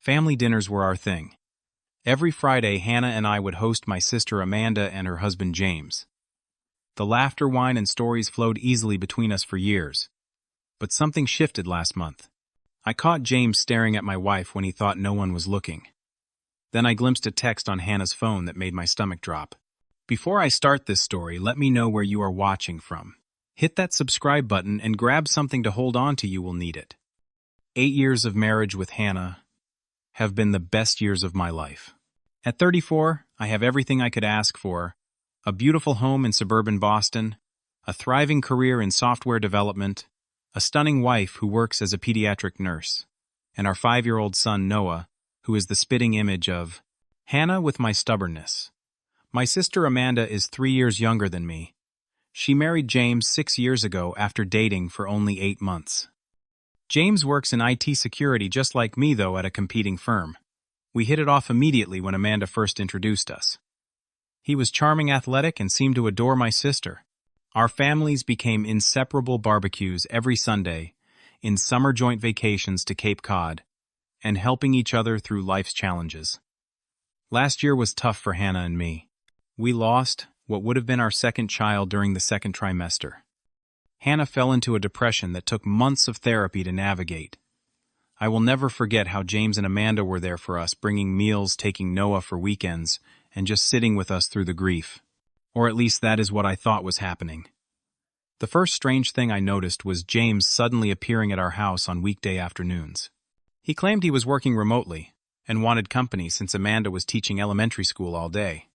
Family dinners were our thing. Every Friday, Hannah and I would host my sister Amanda and her husband James. The laughter, wine, and stories flowed easily between us for years. But something shifted last month. I caught James staring at my wife when he thought no one was looking. Then I glimpsed a text on Hannah's phone that made my stomach drop. Before I start this story, let me know where you are watching from. Hit that subscribe button and grab something to hold on to, you will need it. 8 years of marriage with Hannah have been the best years of my life. At 34, I have everything I could ask for: a beautiful home in suburban Boston, a thriving career in software development, a stunning wife who works as a pediatric nurse, and our 5-year-old son Noah, who is the spitting image of Hannah with my stubbornness. My sister Amanda is 3 years younger than me. She married James 6 years ago after dating for only 8 months. James works in IT security just like me, though, at a competing firm. We hit it off immediately when Amanda first introduced us. He was charming, athletic, and seemed to adore my sister. Our families became inseparable: barbecues every Sunday, in summer joint vacations to Cape Cod, and helping each other through life's challenges. Last year was tough for Hannah and me. We lost what would have been our second child during the second trimester. Hannah fell into a depression that took months of therapy to navigate. I will never forget how James and Amanda were there for us, bringing meals, taking Noah for weekends, and just sitting with us through the grief. Or at least that is what I thought was happening. The first strange thing I noticed was James suddenly appearing at our house on weekday afternoons. He claimed he was working remotely and wanted company since Amanda was teaching elementary school all day.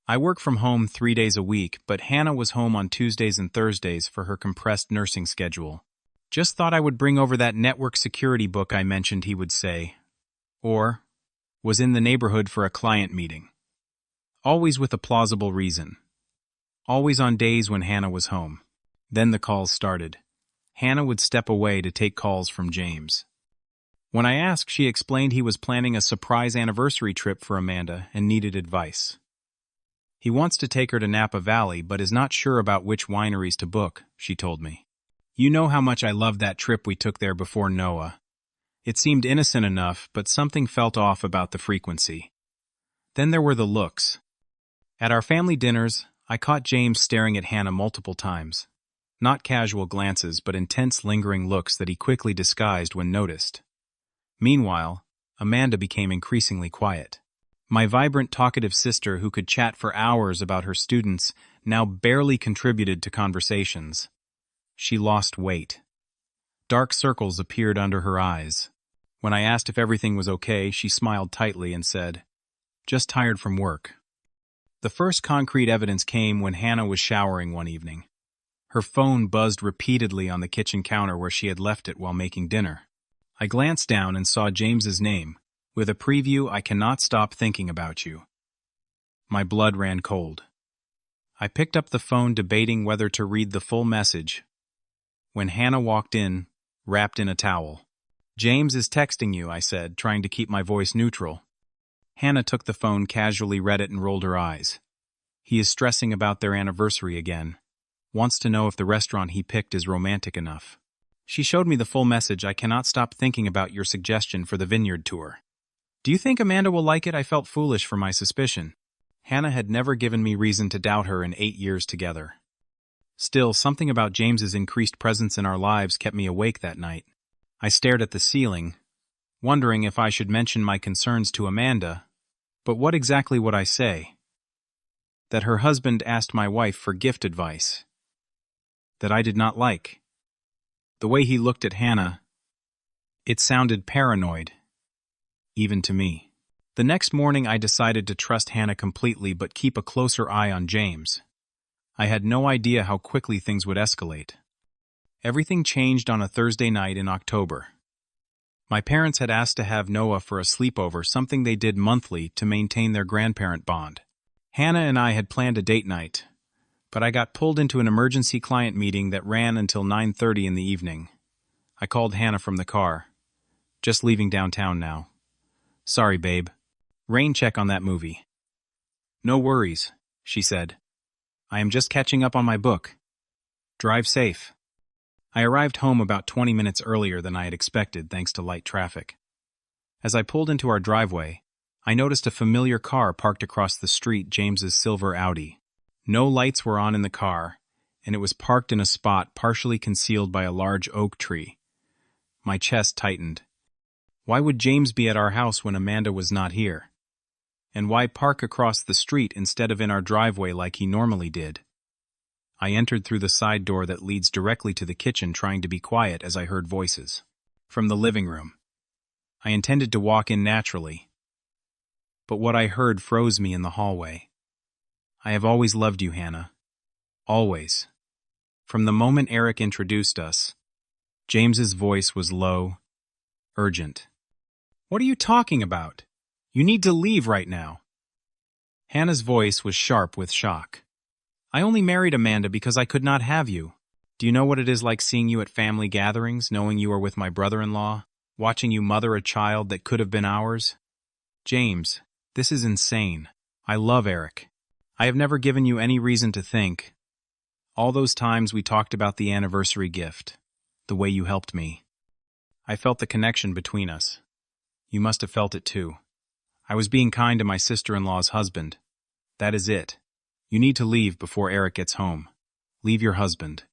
I work from home 3 days a week, but Hannah was home on Tuesdays and Thursdays for her compressed nursing schedule. Just thought I would bring over that network security book I mentioned, he would say. Or, was in the neighborhood for a client meeting. Always with a plausible reason. Always on days when Hannah was home. Then the calls started. Hannah would step away to take calls from James. When I asked, she explained he was planning a surprise anniversary trip for Amanda and needed advice. He wants to take her to Napa Valley but is not sure about which wineries to book, she told me. You know how much I loved that trip we took there before Noah. It seemed innocent enough, but something felt off about the frequency. Then there were the looks. At our family dinners, I caught James staring at Hannah multiple times. Not casual glances, but intense, lingering looks that he quickly disguised when noticed. Meanwhile, Amanda became increasingly quiet. My vibrant, talkative sister, who could chat for hours about her students, now barely contributed to conversations. She lost weight. Dark circles appeared under her eyes. When I asked if everything was okay, she smiled tightly and said, "Just tired from work." The first concrete evidence came when Hannah was showering one evening. Her phone buzzed repeatedly on the kitchen counter where she had left it while making dinner. I glanced down and saw James's name, with a preview: "I cannot stop thinking about you." My blood ran cold. I picked up the phone, debating whether to read the full message, when Hannah walked in, wrapped in a towel. "James is texting you," I said, trying to keep my voice neutral. Hannah took the phone, casually read it, and rolled her eyes. "He is stressing about their anniversary again. Wants to know if the restaurant he picked is romantic enough." She showed me the full message: "I cannot stop thinking about your suggestion for the vineyard tour. Do you think Amanda will like it?" I felt foolish for my suspicion. Hannah had never given me reason to doubt her in 8 years together. Still, something about James's increased presence in our lives kept me awake that night. I stared at the ceiling, wondering if I should mention my concerns to Amanda. But what exactly would I say? That her husband asked my wife for gift advice that I did not like. The way he looked at Hannah, it sounded paranoid, even to me. The next morning I decided to trust Hannah completely but keep a closer eye on James. I had no idea how quickly things would escalate. Everything changed on a Thursday night in October. My parents had asked to have Noah for a sleepover, something they did monthly to maintain their grandparent bond. Hannah and I had planned a date night, but I got pulled into an emergency client meeting that ran until 9:30 in the evening. I called Hannah from the car. "Just leaving downtown now. Sorry, babe. Rain check on that movie." "No worries," she said. "I am just catching up on my book. Drive safe." I arrived home about 20 minutes earlier than I had expected, thanks to light traffic. As I pulled into our driveway, I noticed a familiar car parked across the street, James's silver Audi. No lights were on in the car, and it was parked in a spot partially concealed by a large oak tree. My chest tightened. Why would James be at our house when Amanda was not here? And why park across the street instead of in our driveway like he normally did? I entered through the side door that leads directly to the kitchen, trying to be quiet as I heard voices from the living room. I intended to walk in naturally, but what I heard froze me in the hallway. I have always loved you, Hannah. Always. From the moment Eric introduced us, James's voice was low, urgent. What are you talking about? You need to leave right now. Hannah's voice was sharp with shock. I only married Amanda because I could not have you. Do you know what it is like seeing you at family gatherings, knowing you are with my brother-in-law, watching you mother a child that could have been ours? James, this is insane. I love Eric. I have never given you any reason to think. All those times we talked about the anniversary gift, the way you helped me. I felt the connection between us. You must have felt it too. I was being kind to my sister-in-law's husband. That is it. You need to leave before Eric gets home. Leave your husband.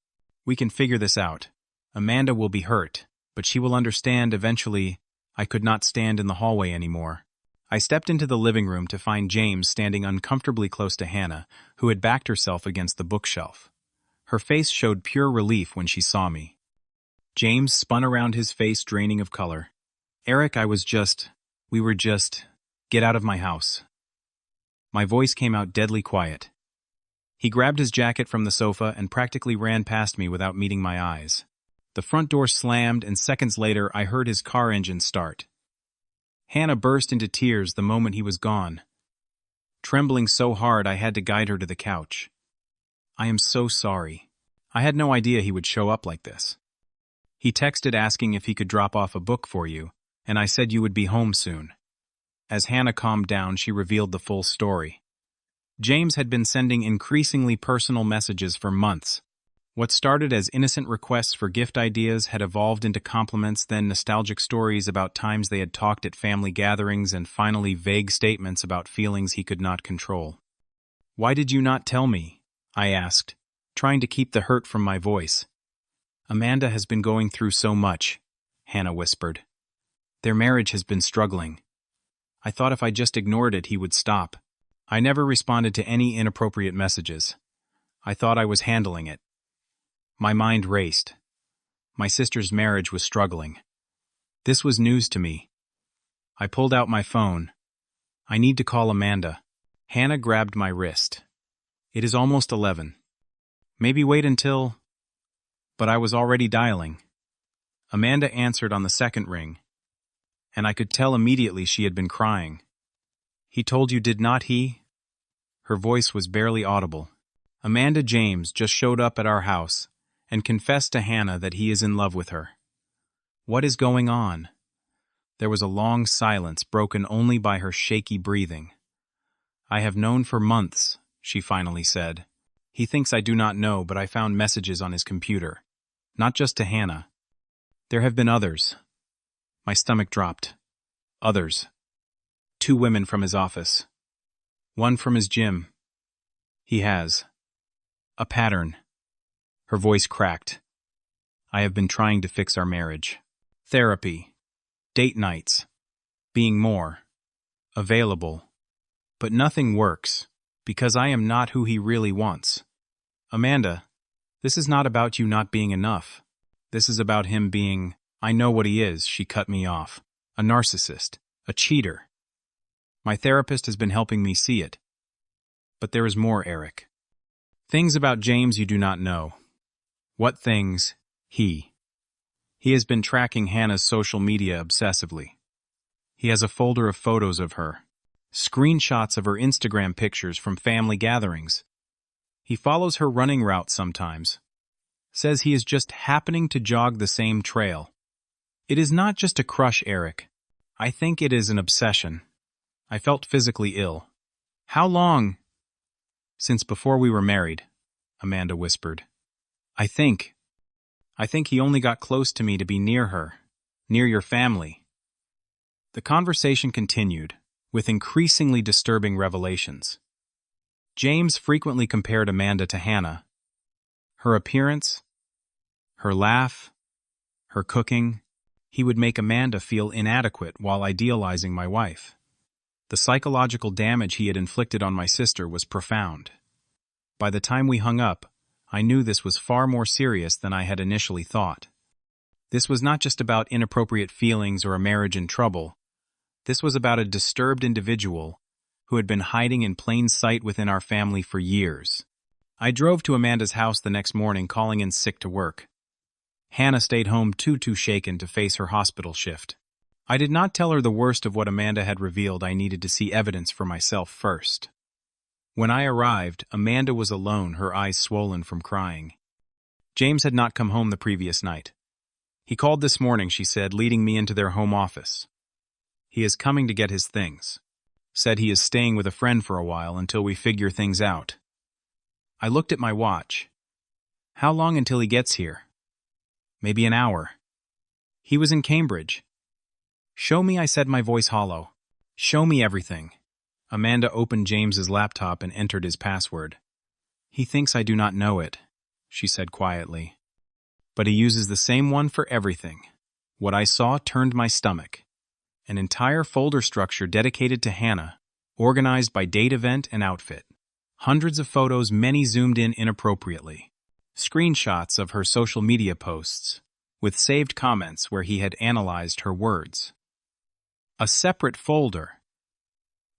We can figure this out. Amanda will be hurt, but she will understand eventually. I could not stand in the hallway anymore. I stepped into the living room to find James standing uncomfortably close to Hannah, who had backed herself against the bookshelf. Her face showed pure relief when she saw me. James spun around, his face draining of color. Eric, get out of my house. My voice came out deadly quiet. He grabbed his jacket from the sofa and practically ran past me without meeting my eyes. The front door slammed, and seconds later I heard his car engine start. Hannah burst into tears the moment he was gone. Trembling so hard I had to guide her to the couch. I am so sorry. I had no idea he would show up like this. He texted asking if he could drop off a book for you, and I said you would be home soon. As Hannah calmed down, she revealed the full story. James had been sending increasingly personal messages for months. What started as innocent requests for gift ideas had evolved into compliments, then nostalgic stories about times they had talked at family gatherings, and finally vague statements about feelings he could not control. Why did you not tell me? I asked, trying to keep the hurt from my voice. Amanda has been going through so much, Hannah whispered. Their marriage has been struggling. I thought if I just ignored it, he would stop. I never responded to any inappropriate messages. I thought I was handling it. My mind raced. My sister's marriage was struggling. This was news to me. I pulled out my phone. I need to call Amanda. Hannah grabbed my wrist. It is almost 11. Maybe wait until... But I was already dialing. Amanda answered on the second ring, and I could tell immediately she had been crying. He told you, did not he? Her voice was barely audible. Amanda, James just showed up at our house and confessed to Hannah that he is in love with her. What is going on? There was a long silence, broken only by her shaky breathing. I have known for months, she finally said. He thinks I do not know, but I found messages on his computer. Not just to Hannah. There have been others. My stomach dropped. Others. 2 women from his office. 1 from his gym. He has a pattern. Her voice cracked. I have been trying to fix our marriage. Therapy. Date nights. Being more available. But nothing works, because I am not who he really wants. Amanda, this is not about you not being enough. This is about him being... I know what he is, she cut me off. A narcissist. A cheater. My therapist has been helping me see it. But there is more, Eric. Things about James you do not know. What things? He has been tracking Hannah's social media obsessively. He has a folder of photos of her. Screenshots of her Instagram pictures from family gatherings. He follows her running route sometimes. Says he is just happening to jog the same trail. It is not just a crush, Eric. I think it is an obsession. I felt physically ill. How long? Since before we were married, Amanda whispered. I think he only got close to me to be near her, near your family. The conversation continued, with increasingly disturbing revelations. James frequently compared Amanda to Hannah. Her appearance, her laugh, her cooking. He would make Amanda feel inadequate while idealizing my wife. The psychological damage he had inflicted on my sister was profound. By the time we hung up, I knew this was far more serious than I had initially thought. This was not just about inappropriate feelings or a marriage in trouble. This was about a disturbed individual who had been hiding in plain sight within our family for years. I drove to Amanda's house the next morning, calling in sick to work. Hannah stayed home too shaken to face her hospital shift. I did not tell her the worst of what Amanda had revealed. I needed to see evidence for myself first. When I arrived, Amanda was alone, her eyes swollen from crying. James had not come home the previous night. He called this morning, she said, leading me into their home office. He is coming to get his things. Said he is staying with a friend for a while until we figure things out. I looked at my watch. How long until he gets here? Maybe an hour. He was in Cambridge. Show me, I said, my voice hollow. Show me everything. Amanda opened James's laptop and entered his password. He thinks I do not know it, she said quietly. But he uses the same one for everything. What I saw turned my stomach. An entire folder structure dedicated to Hannah, organized by date, event, and outfit. Hundreds of photos, many zoomed in inappropriately. Screenshots of her social media posts, with saved comments where he had analyzed her words. A separate folder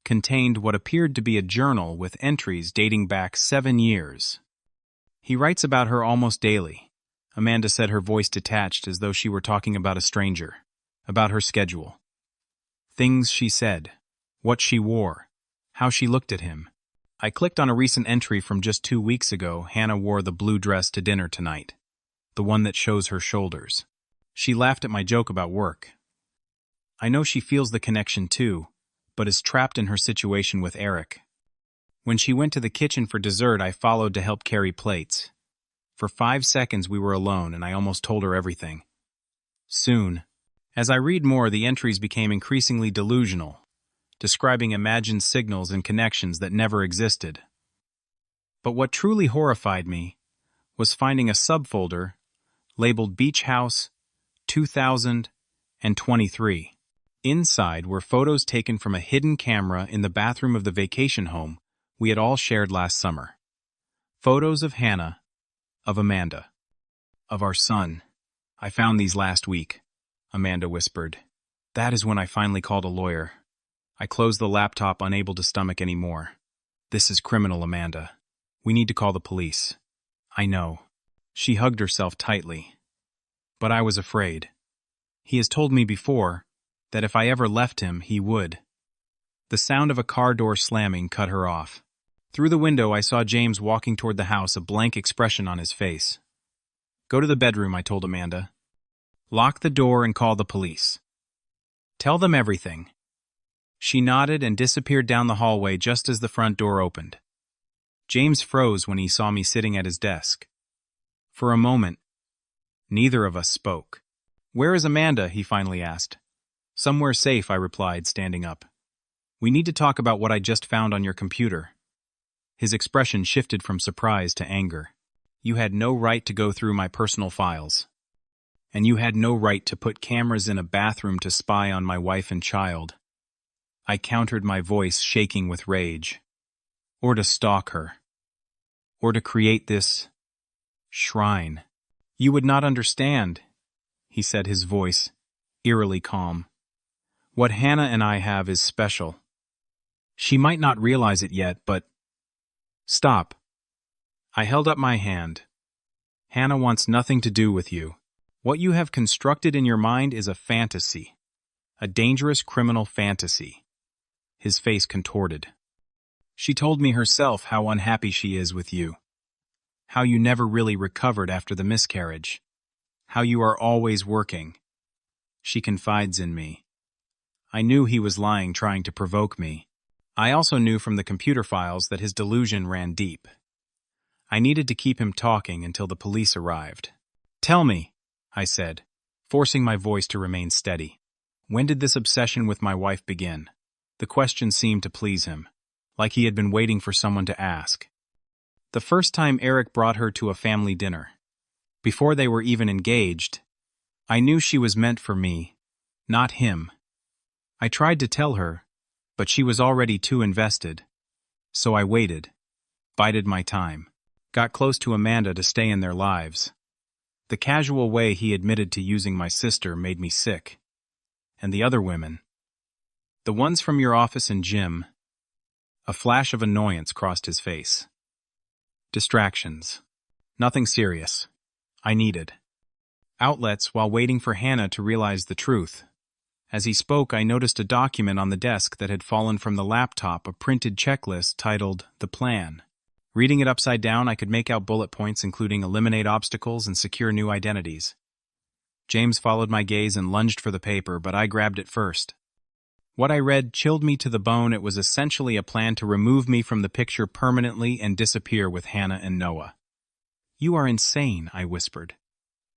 contained what appeared to be a journal with entries dating back 7 years. He writes about her almost daily. Amanda said, her voice detached as though she were talking about a stranger. About her schedule. Things she said. What she wore. How she looked at him. I clicked on a recent entry from just 2 weeks ago. Hannah wore the blue dress to dinner tonight. The one that shows her shoulders. She laughed at my joke about work. I know she feels the connection too, but is trapped in her situation with Eric. When she went to the kitchen for dessert, I followed to help carry plates. For 5 seconds we were alone, and I almost told her everything. Soon, as I read more, the entries became increasingly delusional, describing imagined signals and connections that never existed. But what truly horrified me was finding a subfolder labeled Beach House 2023. Inside were photos taken from a hidden camera in the bathroom of the vacation home we had all shared last summer. Photos of Hannah, of Amanda, of our son. I found these last week, Amanda whispered. That is when I finally called a lawyer. I closed the laptop, unable to stomach any more. This is criminal, Amanda. We need to call the police. I know. She hugged herself tightly. But I was afraid. He has told me before that if I ever left him, he would. The sound of a car door slamming cut her off. Through the window, I saw James walking toward the house, a blank expression on his face. Go to the bedroom, I told Amanda. Lock the door and call the police. Tell them everything. She nodded and disappeared down the hallway just as the front door opened. James froze when he saw me sitting at his desk. For a moment, neither of us spoke. Where is Amanda? He finally asked. Somewhere safe, I replied, standing up. We need to talk about what I just found on your computer. His expression shifted from surprise to anger. You had no right to go through my personal files. And you had no right to put cameras in a bathroom to spy on my wife and child. I countered, my voice shaking with rage. Or to stalk her. Or to create this shrine. You would not understand, he said, his voice eerily calm. What Hannah and I have is special. She might not realize it yet, but... Stop. I held up my hand. Hannah wants nothing to do with you. What you have constructed in your mind is a fantasy. A dangerous criminal fantasy. His face contorted. She told me herself how unhappy she is with you. How you never really recovered after the miscarriage. How you are always working. She confides in me. I knew he was lying, trying to provoke me. I also knew from the computer files that his delusion ran deep. I needed to keep him talking until the police arrived. Tell me, I said, forcing my voice to remain steady. When did this obsession with my wife begin? The question seemed to please him, like he had been waiting for someone to ask. The first time Eric brought her to a family dinner. Before they were even engaged, I knew she was meant for me, not him. I tried to tell her, but she was already too invested. So I waited, bided my time, got close to Amanda to stay in their lives. The casual way he admitted to using my sister made me sick. And the other women, the ones from your office and gym. A flash of annoyance crossed his face. Distractions. Nothing serious. I needed outlets while waiting for Hannah to realize the truth. As he spoke, I noticed a document on the desk that had fallen from the laptop, a printed checklist titled The Plan. Reading it upside down, I could make out bullet points including eliminate obstacles and secure new identities. James followed my gaze and lunged for the paper, but I grabbed it first. What I read chilled me to the bone. It was essentially a plan to remove me from the picture permanently and disappear with Hannah and Noah. "You are insane," I whispered.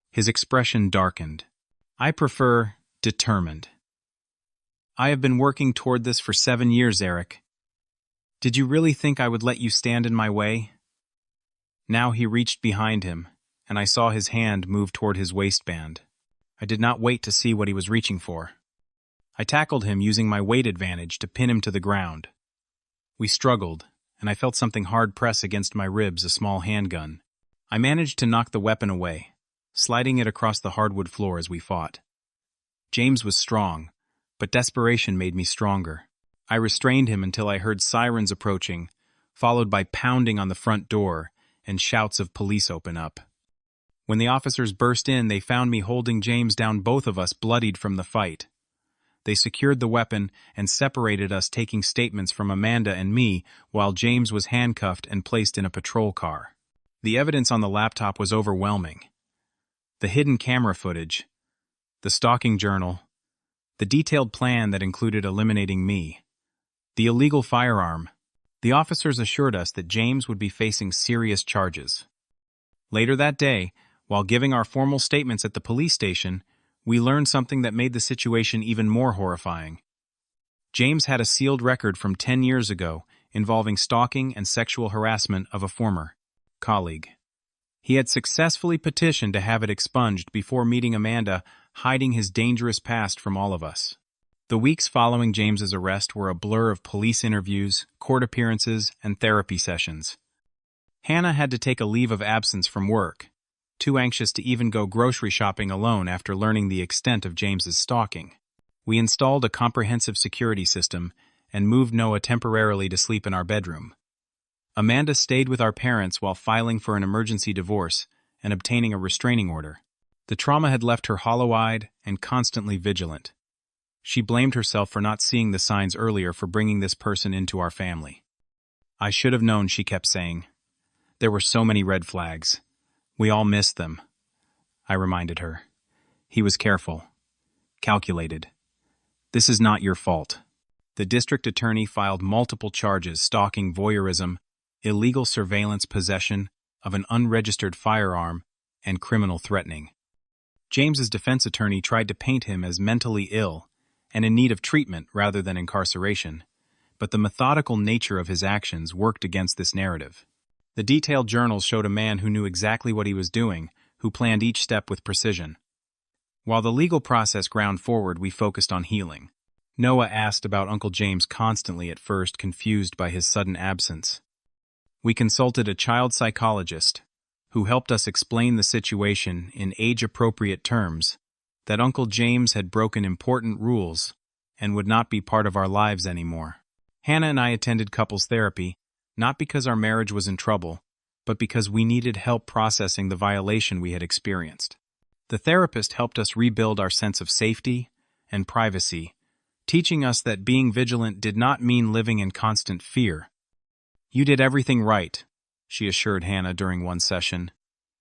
His expression darkened. "I prefer determined. I have been working toward this for 7 years, Eric. Did you really think I would let you stand in my way?" Now he reached behind him, and I saw his hand move toward his waistband. I did not wait to see what he was reaching for. I tackled him using my weight advantage to pin him to the ground. We struggled, and I felt something hard press against my ribs, a small handgun. I managed to knock the weapon away, sliding it across the hardwood floor as we fought. James was strong, but desperation made me stronger. I restrained him until I heard sirens approaching, followed by pounding on the front door and shouts of police open up. When the officers burst in, they found me holding James down, both of us bloodied from the fight. They secured the weapon and separated us, taking statements from Amanda and me while James was handcuffed and placed in a patrol car. The evidence on the laptop was overwhelming. The hidden camera footage, the stalking journal, the detailed plan that included eliminating me, the illegal firearm. The officers assured us that James would be facing serious charges. Later that day, while giving our formal statements at the police station, we learned something that made the situation even more horrifying. James had a sealed record from 10 years ago involving stalking and sexual harassment of a former colleague. He had successfully petitioned to have it expunged before meeting Amanda, hiding his dangerous past from all of us. The weeks following James's arrest were a blur of police interviews, court appearances, and therapy sessions. Hannah had to take a leave of absence from work, too anxious to even go grocery shopping alone after learning the extent of James's stalking. We installed a comprehensive security system and moved Noah temporarily to sleep in our bedroom. Amanda stayed with our parents while filing for an emergency divorce and obtaining a restraining order. The trauma had left her hollow-eyed and constantly vigilant. She blamed herself for not seeing the signs earlier, for bringing this person into our family. "I should have known," she kept saying. "There were so many red flags. We all missed them," I reminded her. He was careful, calculated. "This is not your fault." The district attorney filed multiple charges: stalking, voyeurism, illegal surveillance, possession of an unregistered firearm, and criminal threatening. James's defense attorney tried to paint him as mentally ill and in need of treatment rather than incarceration, but the methodical nature of his actions worked against this narrative. The detailed journals showed a man who knew exactly what he was doing, who planned each step with precision. While the legal process ground forward, we focused on healing. Noah asked about Uncle James constantly, at first confused by his sudden absence. We consulted a child psychologist who helped us explain the situation in age-appropriate terms, that Uncle James had broken important rules and would not be part of our lives anymore. Hannah and I attended couples therapy, not because our marriage was in trouble, but because we needed help processing the violation we had experienced. The therapist helped us rebuild our sense of safety and privacy, teaching us that being vigilant did not mean living in constant fear. "You did everything right," she assured Hannah during one session.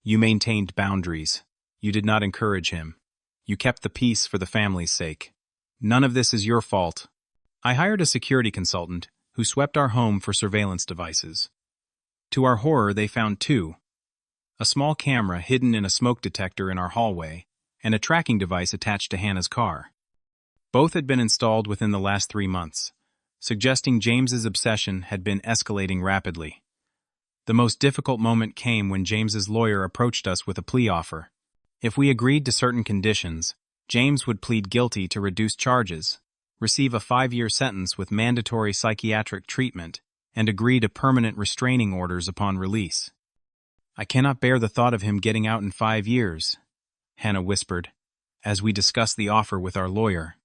"You maintained boundaries. You did not encourage him. You kept the peace for the family's sake. None of this is your fault." I hired a security consultant who swept our home for surveillance devices. To our horror, they found 2. A small camera hidden in a smoke detector in our hallway, and a tracking device attached to Hannah's car. Both had been installed within the last 3 months, suggesting James's obsession had been escalating rapidly. The most difficult moment came when James's lawyer approached us with a plea offer. If we agreed to certain conditions, James would plead guilty to reduced charges, receive a 5-year sentence with mandatory psychiatric treatment, and agree to permanent restraining orders upon release. "I cannot bear the thought of him getting out in 5 years," Hannah whispered, as we discussed the offer with our lawyer.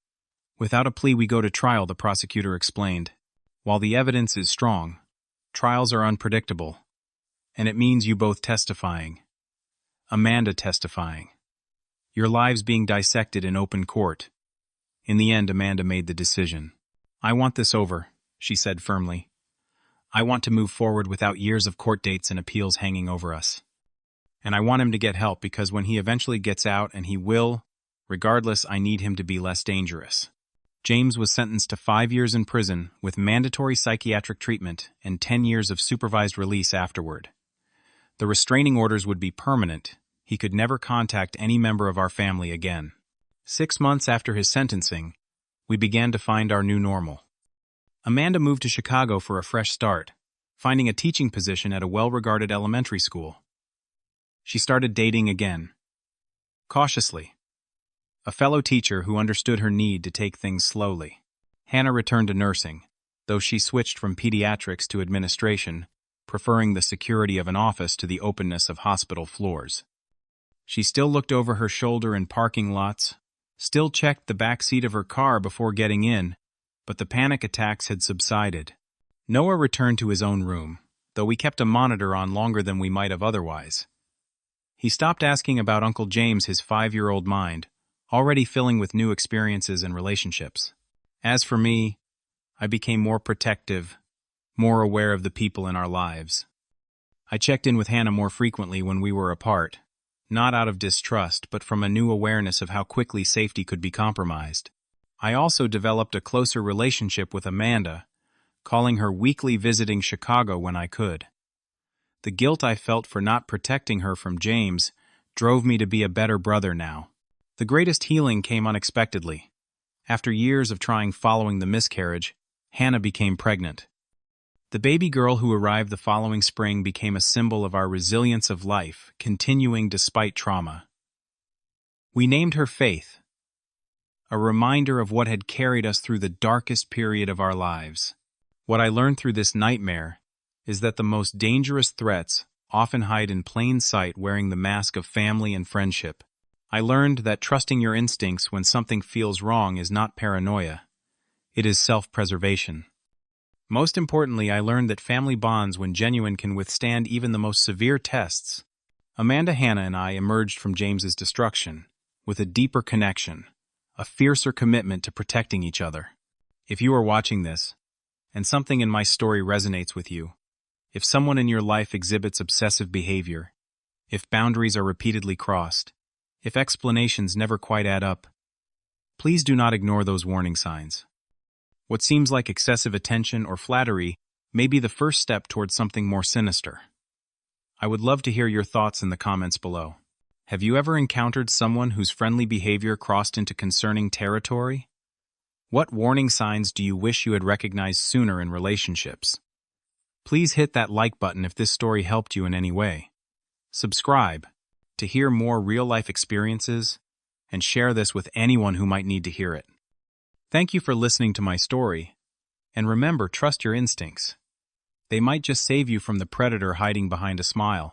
"Without a plea we go to trial," the prosecutor explained. "While the evidence is strong, trials are unpredictable, and it means you both testifying. Amanda testifying. Your lives being dissected in open court." In the end, Amanda made the decision. "I want this over," she said firmly. "I want to move forward without years of court dates and appeals hanging over us. And I want him to get help because when he eventually gets out, and he will, regardless, I need him to be less dangerous." James was sentenced to 5 years in prison with mandatory psychiatric treatment and 10 years of supervised release afterward. The restraining orders would be permanent. He could never contact any member of our family again. 6 months after his sentencing, we began to find our new normal. Amanda moved to Chicago for a fresh start, finding a teaching position at a well-regarded elementary school. She started dating again. Cautiously. A fellow teacher who understood her need to take things slowly. Hannah returned to nursing, though she switched from pediatrics to administration, preferring the security of an office to the openness of hospital floors. She still looked over her shoulder in parking lots, still checked the back seat of her car before getting in, but the panic attacks had subsided. Noah returned to his own room, though we kept a monitor on longer than we might have otherwise. He stopped asking about Uncle James, his 5-year-old mind, already filling with new experiences and relationships. As for me, I became more protective, more aware of the people in our lives. I checked in with Hannah more frequently when we were apart, not out of distrust, but from a new awareness of how quickly safety could be compromised. I also developed a closer relationship with Amanda, calling her weekly, visiting Chicago when I could. The guilt I felt for not protecting her from James drove me to be a better brother now. The greatest healing came unexpectedly. After years of trying following the miscarriage, Hannah became pregnant. The baby girl who arrived the following spring became a symbol of our resilience of life, continuing despite trauma. We named her Faith, a reminder of what had carried us through the darkest period of our lives. What I learned through this nightmare is that the most dangerous threats often hide in plain sight, wearing the mask of family and friendship. I learned that trusting your instincts when something feels wrong is not paranoia. It is self-preservation. Most importantly, I learned that family bonds, when genuine, can withstand even the most severe tests. Amanda, Hannah, and I emerged from James's destruction with a deeper connection, a fiercer commitment to protecting each other. If you are watching this, and something in my story resonates with you, if someone in your life exhibits obsessive behavior, if boundaries are repeatedly crossed, if explanations never quite add up, please do not ignore those warning signs. What seems like excessive attention or flattery may be the first step towards something more sinister. I would love to hear your thoughts in the comments below. Have you ever encountered someone whose friendly behavior crossed into concerning territory? What warning signs do you wish you had recognized sooner in relationships? Please hit that like button if this story helped you in any way. Subscribe to hear more real-life experiences, and share this with anyone who might need to hear it. Thank you for listening to my story, and remember, trust your instincts. They might just save you from the predator hiding behind a smile.